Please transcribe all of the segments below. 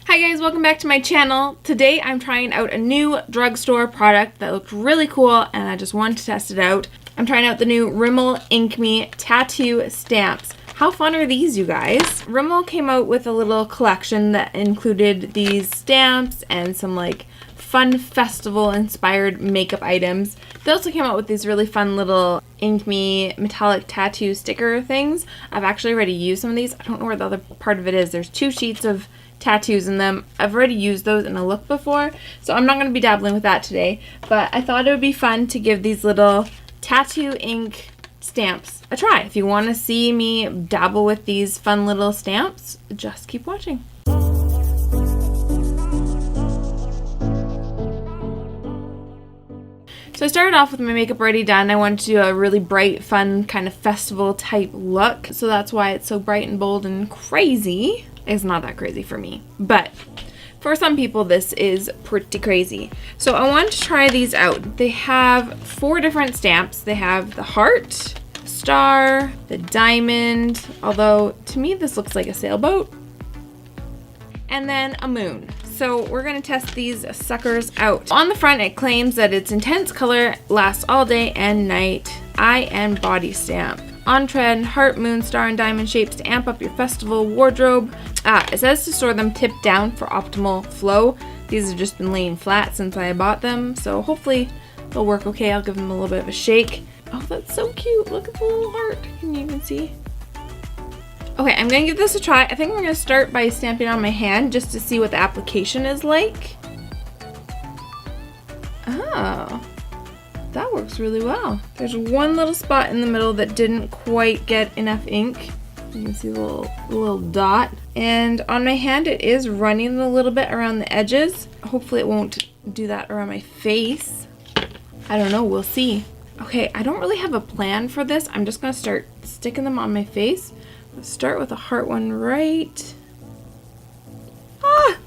Hi guys, welcome back to my channel. Today I'm trying out a new drugstore product that looked really cool and I just wanted to test it out. I'm trying out the new Rimmel Ink Me tattoo stamps. How fun are these, you guys? Rimmel came out with a little collection that included these stamps and some like fun festival inspired makeup items. They also came out with these really fun little Ink Me metallic tattoo sticker things. I've actually already used some of these. I don't know where the other part of it is. There's 2 sheets of tattoos in them. I've already used those in a look before, so I'm not going to be dabbling with that today, but I thought it would be fun to give these little tattoo ink stamps a try. If you want to see me dabble with these fun little stamps, just keep watching. So I started off with my makeup already done. I wanted to do a really bright, fun, kind of festival type look, so that's why it's so bright and bold and crazy. It's not that crazy for me, but for some people this is pretty crazy. So I wanted to try these out. They have 4 different stamps. They have the heart, star, the diamond, although to me this looks like a sailboat, and then a moon. So we're gonna test these suckers out. On the front it claims that its intense color lasts all day and night. Eye and body stamp. On trend, heart, moon, star, and diamond shapes to amp up your festival wardrobe. It says to store them tipped down for optimal flow. These have just been laying flat since I bought them, so hopefully they'll work okay. I'll give them a little bit of a shake. Oh, that's so cute. Look at the little heart. Can you even see? Okay, I'm gonna give this a try. I think I'm gonna start by stamping on my hand just to see what the application is like. Oh. That works really well. There's one little spot in the middle that didn't quite get enough ink. You can see the little dot. And on my hand it is running a little bit around the edges. Hopefully it won't do that around my face. I don't know, we'll see. Okay, I don't really have a plan for this. I'm just gonna start sticking them on my face. Let's start with a heart one right. Ah!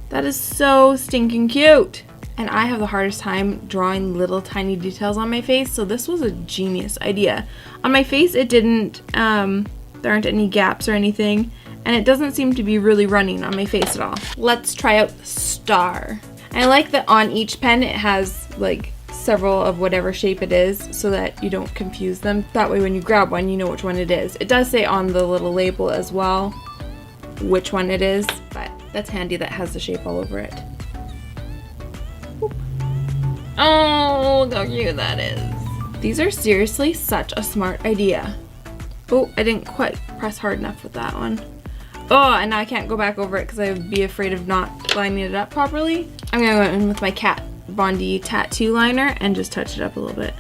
That is so stinking cute. And I have the hardest time drawing little tiny details on my face, so this was a genius idea. On my face it didn't, there aren't any gaps or anything, and it doesn't seem to be really running on my face at all. Let's try out the star. And I like that on each pen it has like several of whatever shape it is so that you don't confuse them. That way when you grab one you know which one it is. It does say on the little label as well which one it is, but that's handy that has the shape all over it. Oh, look how cute that is. These are seriously such a smart idea. Oh, I didn't quite press hard enough with that one. Oh, and now I can't go back over it because I would be afraid of not lining it up properly. I'm gonna go in with my Kat Von D tattoo liner and just touch it up a little bit.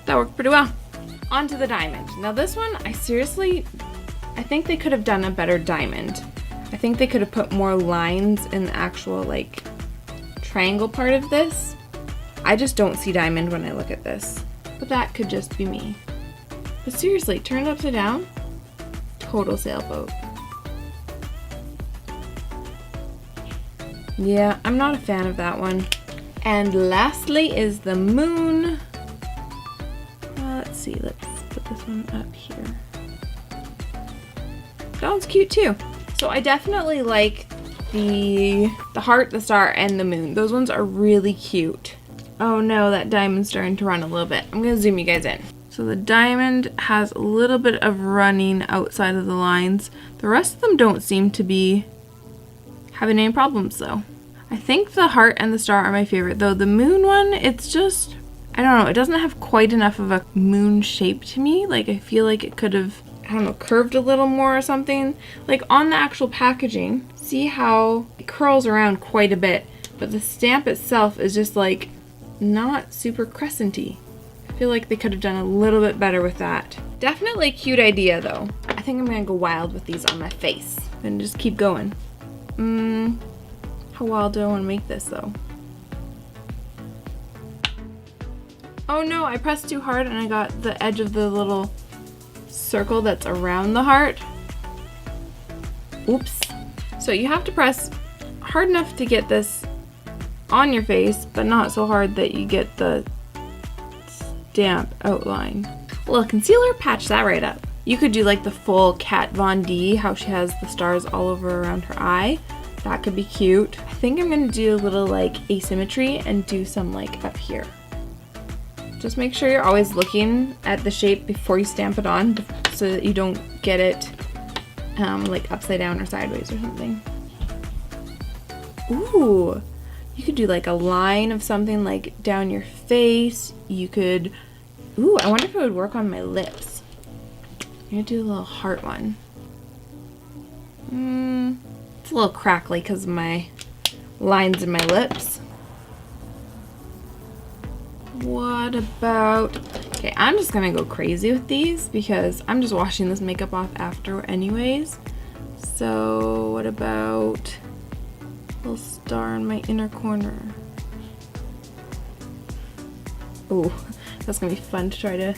That worked pretty well. On to the diamond. Now this one, I think they could have done a better diamond. I think they could have put more lines in the actual like triangle part of this. I just don't see diamond when I look at this, but that could just be me. But seriously, turned upside down, total sailboat. Yeah, I'm not a fan of that one. And lastly is the moon. Let's see, let's put this one up here. That one's cute too. So I definitely like the heart, the star, and the moon. Those ones are really cute. Oh no, that diamond's starting to run a little bit. I'm gonna zoom you guys in. So the diamond has a little bit of running outside of the lines. The rest of them don't seem to be having any problems though. I think the heart and the star are my favorite though. The moon one, it's just, I don't know, it doesn't have quite enough of a moon shape to me. Like I feel like it could have, I don't know, curved a little more or something. Like on the actual packaging, see how it curls around quite a bit, but the stamp itself is just like not super crescenty. I feel like they could have done a little bit better with that. Definitely a cute idea though. I think I'm gonna go wild with these on my face and just keep going. How wild do I want to make this though? Oh no, I pressed too hard and I got the edge of the little circle that's around the heart. Oops. So you have to press hard enough to get this on your face, but not so hard that you get the stamp outline. A little concealer, patch that right up. You could do like the full Kat Von D, how she has the stars all over around her eye. That could be cute. I think I'm gonna do a little like asymmetry and do some like up here. Just make sure you're always looking at the shape before you stamp it on so that you don't get it like upside down or sideways or something. Ooh, you could do like a line of something like down your face. You could, ooh, I wonder if it would work on my lips. I'm gonna do a little heart one. It's a little crackly because of my lines in my lips. What about, okay, I'm just gonna go crazy with these because I'm just washing this makeup off after anyways. So what about a little star in my inner corner? Oh, that's gonna be fun to try to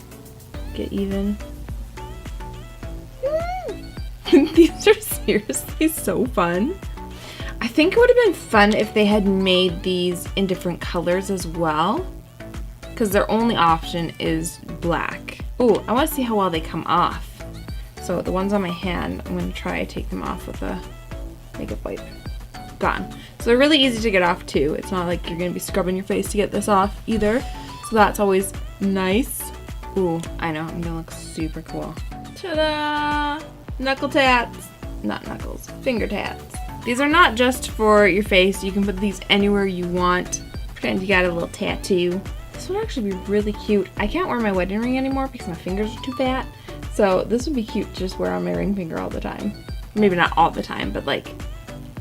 get even. These are seriously so fun. I think it would have been fun if they had made these in different colors as well, because their only option is black. Oh, I want to see how well they come off. So the ones on my hand, I'm going to try to take them off with a makeup wipe. Gone. So they're really easy to get off too. It's not like you're going to be scrubbing your face to get this off either. So that's always nice. Ooh, I know, I'm going to look super cool. Ta-da! Knuckle tats. Not knuckles, finger tats. These are not just for your face. You can put these anywhere you want. Pretend you got a little tattoo. This would actually be really cute. I can't wear my wedding ring anymore because my fingers are too fat. So this would be cute to just wear on my ring finger all the time. Maybe not all the time, but like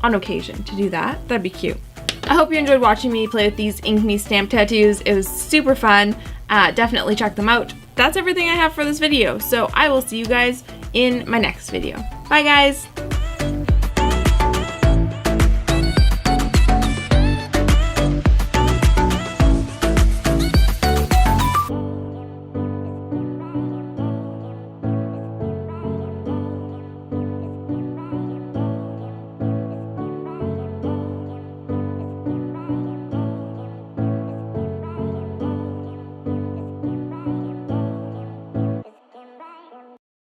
on occasion to do that. That'd be cute. I hope you enjoyed watching me play with these Ink Me stamp tattoos. It was super fun. Definitely check them out. That's everything I have for this video. So I will see you guys in my next video. Bye guys!